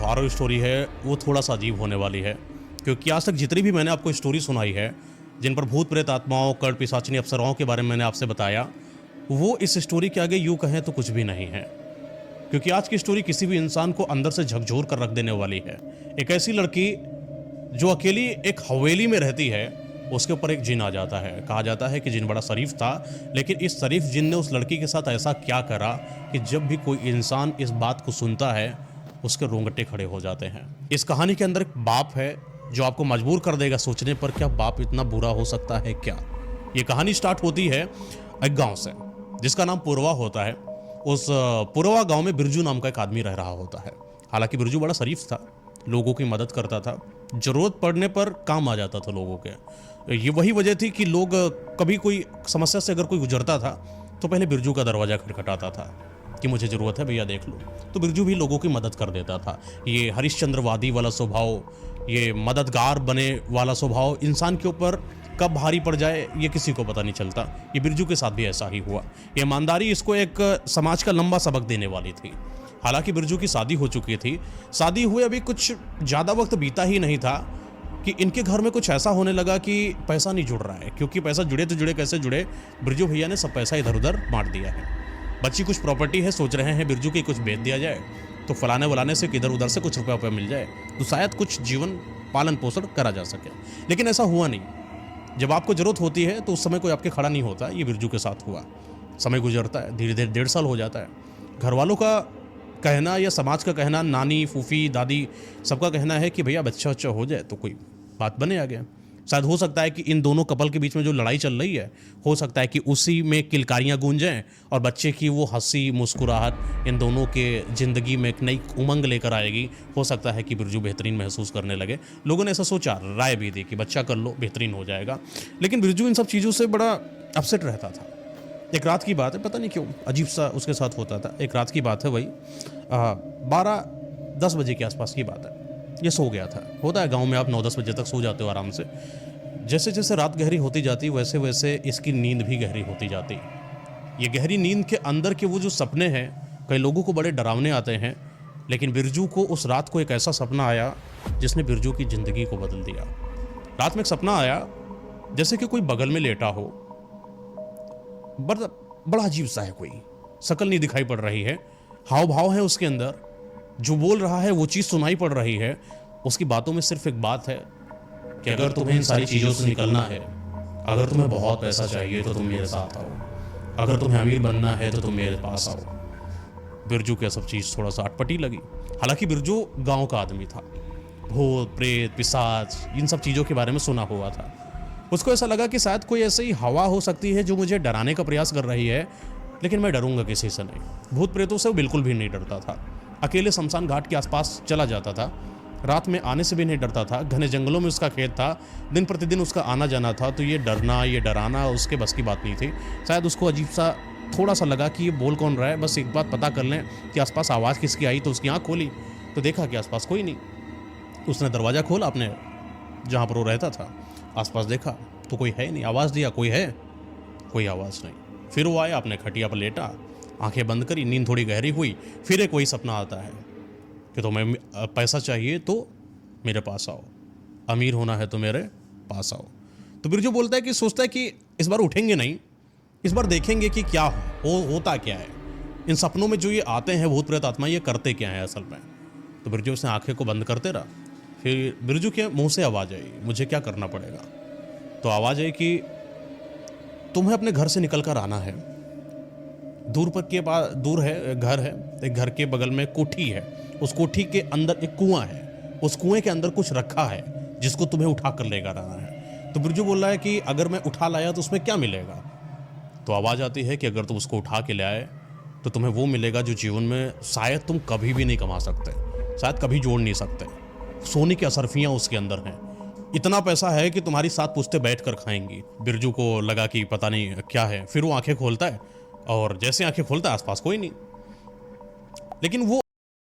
Horror story है वो थोड़ा सा अजीब होने वाली है, क्योंकि आज तक जितनी भी मैंने आपको स्टोरी सुनाई है, जिन पर भूत प्रेत आत्माओं, कल्ट पिशाचिनी अप्सराओं के बारे में मैंने आपसे बताया, वो इस स्टोरी के आगे यूँ कहें तो कुछ भी नहीं है। क्योंकि आज की स्टोरी किसी भी इंसान को अंदर से झकझोर कर रख देने वाली है। एक ऐसी लड़की जो अकेली एक हवेली में रहती है, उसके ऊपर एक जिन आ जाता है। कहा जाता है कि जिन बड़ा शरीफ था, लेकिन इस शरीफ जिन ने उस लड़की के साथ ऐसा क्या करा कि जब भी कोई इंसान इस बात को सुनता है, उसके रोंगटे खड़े हो जाते हैं। इस कहानी के अंदर एक बाप है जो आपको मजबूर कर देगा सोचने पर, क्या बाप इतना बुरा हो सकता है क्या। ये कहानी स्टार्ट होती है एक गाँव से जिसका नाम पुरवा होता है। उस पुरवा गांव में बिरजू नाम का एक आदमी रह रहा होता है। हालांकि बिरजू बड़ा शरीफ था, लोगों की मदद करता था, ज़रूरत पड़ने पर काम आ जाता था लोगों के। ये वही वजह थी कि लोग कभी कोई समस्या से अगर कोई गुजरता था तो पहले बिरजू का दरवाज़ा खटखटाता था कि मुझे ज़रूरत है भैया देख लो। तो बिरजू भी लोगों की मदद कर देता था। ये हरिश्चंद्रवादी वाला स्वभाव, ये मददगार बने वाला स्वभाव इंसान के ऊपर कब भारी पड़ जाए ये किसी को पता नहीं चलता। ये बिरजू के साथ भी ऐसा ही हुआ। ये ईमानदारी इसको एक समाज का लंबा सबक देने वाली थी। हालांकि बिरजू की शादी हो चुकी थी। शादी हुए अभी कुछ ज़्यादा वक्त बीता ही नहीं था कि इनके घर में कुछ ऐसा होने लगा कि पैसा नहीं जुड़ रहा है। क्योंकि पैसा जुड़े तो जुड़े कैसे जुड़े, बिरजू भैया ने सब पैसा इधर उधर बांट दिया है। बच्ची कुछ प्रॉपर्टी है, सोच रहे हैं बिरजू की कुछ बेच दिया जाए तो फलाने वलाने से इधर उधर से कुछ रुपया मिल जाए तो शायद कुछ जीवन पालन पोषण करा जा सके। लेकिन ऐसा हुआ नहीं। जब आपको ज़रूरत होती है तो उस समय कोई आपके खड़ा नहीं होता। ये बिरजू के साथ हुआ। समय गुजरता है, धीरे धीरे 1.5 साल हो जाता है। घर वालों का कहना या समाज का कहना, नानी फूफी दादी सबका कहना है कि भैया बच्चा बच्चा हो जाए तो कोई बात बने आगे। शायद हो सकता है कि इन दोनों कपल के बीच में जो लड़ाई चल रही है, हो सकता है कि उसी में किलकारियाँ गूंजें और बच्चे की वो हंसी मुस्कुराहट इन दोनों के ज़िंदगी में एक नई उमंग लेकर आएगी। हो सकता है कि बिरजू बेहतरीन महसूस करने लगे। लोगों ने ऐसा सोचा, राय भी दी कि बच्चा कर लो, बेहतरीन हो जाएगा। लेकिन बिरजू इन सब चीज़ों से बड़ा अपसेट रहता था। एक रात की बात है, पता नहीं क्यों अजीब सा उसके साथ होता था। एक रात की बात है, वही 12-10 बजे के आसपास की बात है। ये सो गया था। होता है गांव में, आप 9-10 बजे तक सो जाते हो आराम से। जैसे जैसे रात गहरी होती जाती वैसे वैसे इसकी नींद भी गहरी होती जाती। ये गहरी नींद के अंदर के वो जो सपने हैं, कई लोगों को बड़े डरावने आते हैं, लेकिन बिरजू को उस रात को एक ऐसा सपना आया जिसने बिरजू की ज़िंदगी को बदल दिया। रात में एक सपना आया जैसे कि कोई बगल में लेटा हो, बड़ा अजीब सा है, कोई शक्ल नहीं दिखाई पड़ रही है, हाव भाव है उसके अंदर, जो बोल रहा है वो चीज़ सुनाई पड़ रही है। उसकी बातों में सिर्फ एक बात है कि अगर तुम्हें इन सारी चीज़ों से निकलना है, अगर तुम्हें बहुत पैसा चाहिए तो तुम मेरे साथ आओ, अगर तुम्हें अमीर बनना है तो तुम मेरे पास आओ। बिरजू को सब चीज़ थोड़ा सा अटपटी लगी। हालांकि बिरजू गांव का आदमी था, भूत प्रेत पिशाच इन सब चीज़ों के बारे में सुना हुआ था। उसको ऐसा लगा कि शायद कोई ऐसी हवा हो सकती है जो मुझे डराने का प्रयास कर रही है, लेकिन मैं डरूंगा किसी से नहीं। भूत प्रेतों से वो बिल्कुल भी नहीं डरता था। अकेले शमशान घाट के आसपास चला जाता था, रात में आने से भी नहीं डरता था। घने जंगलों में उसका खेत था, दिन प्रतिदिन उसका आना जाना था। तो ये डरना, ये डराना उसके बस की बात नहीं थी। शायद उसको अजीब सा थोड़ा सा लगा कि ये बोल कौन रहा है, बस एक बात पता कर लें कि आसपास आवाज़ किसकी आई। तो उसकी आँख खोली तो देखा कि आसपास कोई नहीं। उसने दरवाज़ा खोला अपने जहाँ पर वो रहता था, आसपास देखा तो कोई है नहीं। आवाज़ दिया, कोई है, कोई आवाज़ नहीं। फिर वो आया, अपने खटिया पर लेटा, आंखें बंद करी, नींद थोड़ी गहरी हुई। फिर एक वही सपना आता है कि तुम्हें पैसा चाहिए तो मेरे पास आओ, अमीर होना है तो मेरे पास आओ। तो बिरजू बोलता है कि सोचता है कि इस बार उठेंगे नहीं, इस बार देखेंगे कि क्या होता क्या है। इन सपनों में जो ये आते हैं भूत प्रेत आत्मा, ये करते क्या है असल में। तो बिरजू उसने आंखें को बंद करते रहा। फिर बिरजू के मुंह से आवाज़ आई, मुझे क्या करना पड़ेगा। तो आवाज़ आई कि तुम्हें अपने घर से निकल कर आना है। दूर पर के पास दूर है घर है, एक घर के बगल में कोठी है। उस कोठी के अंदर एक कुआं है, उस कुएं के अंदर कुछ रखा है जिसको तुम्हें उठा कर लेकर आना है। तो बिरजू बोल रहा है कि अगर मैं उठा लाया तो उसमें क्या मिलेगा। तो आवाज़ आती है कि अगर तुम उसको उठा के ले आए तो तुम्हें वो मिलेगा जो जीवन में शायद तुम कभी भी नहीं कमा सकते, शायद कभी जोड़ नहीं सकते। सोने की असरफियाँ उसके अंदर हैं, इतना पैसा है कि तुम्हारी 7 पुश्तें बैठ कर खाएंगी। बिरजू को लगा कि पता नहीं क्या है। फिर वो आंखें खोलता है और जैसे आंखें खोलता है आसपास कोई नहीं। लेकिन वो